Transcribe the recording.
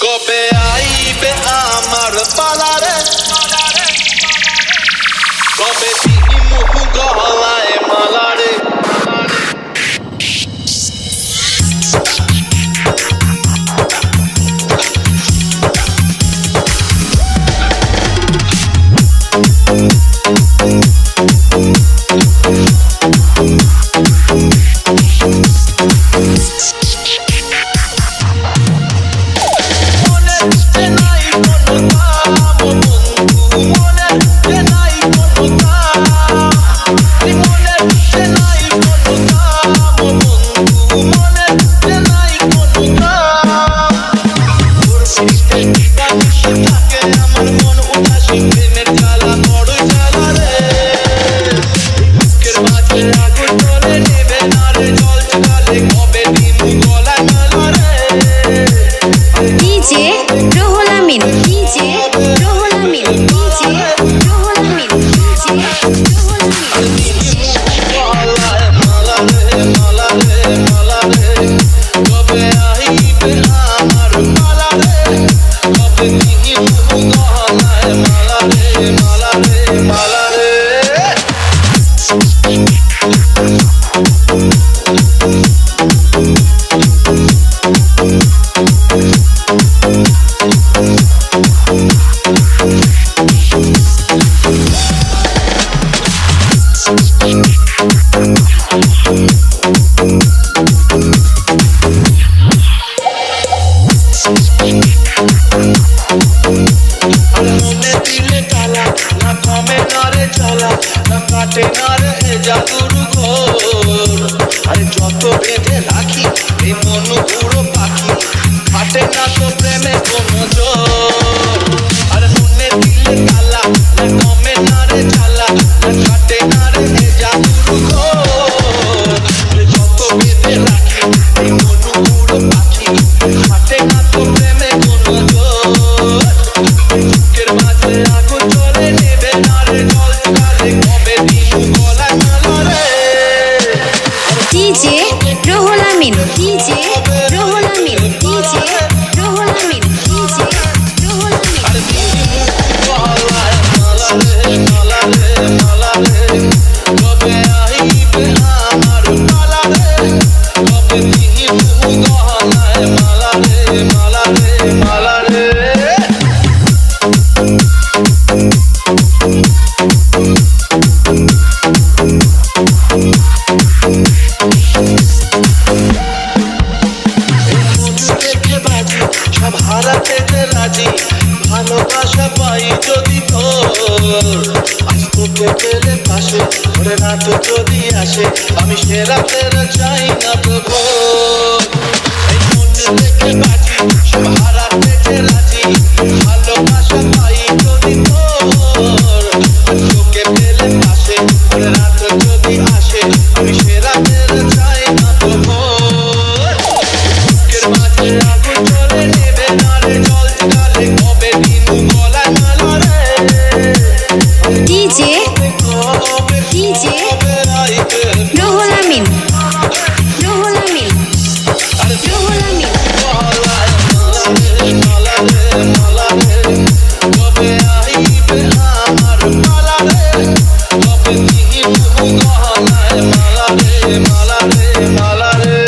কবে আইবে আমার পালারে, কবে মুখ গলায় মালারে। যত বেঁধে রাখি এই মন পুরো পাখি, ফাটে না তো প্রেমে কোনো জোর। আরে মনে দিলে তালা না কমে না রে জ্বালা, না কাটে না রে জাদুর ঘোর। যত বেঁধে রাখি এই মন পুরো পাখি, ফাটে না তো প্রেমে কোনো জোর। বুকের মাঝে আগুন জ্বলে নেবে না রে জল কালে, কবে দিন গলায় মালা রে। DJ Ruhul Amin, DJ Ruhul Amin, DJ Ruhul Amin, DJ Ruhul Amin. কবে আইবে আমার মালা রে, কবে দিন গলায় মালা রে, মালা রে, মালা রে। সব হারাতে যে রাজি, ভালোবাসা পাই যদি তোর। আজ তোকে পেলে পাশে ওরে না তো যদি আসে, আমি সেরা তেরা চাই না তো ভোর। এই মনে রেখে বাজি, সব হারাতে যে রাজি, ভালোবাসা পাই যদি তোর। আজ তোকে পেলে পাশে ওরে না তো যদি আসে, আমি সেরা তেরা চাই না তো ভোর। বুকের মাঝে আগুন জ্বলে নেবে না রে জল কালে, কবে দিন গলায় মালা রে। DJ DJ Ruhul Amin, Ruhul Amin, Ruhul Amin. মালা রে, মালা রে, কবে আইবে আমার মালা রে, কবে দিন গলায় মালা রে, মালা রে, মালা রে।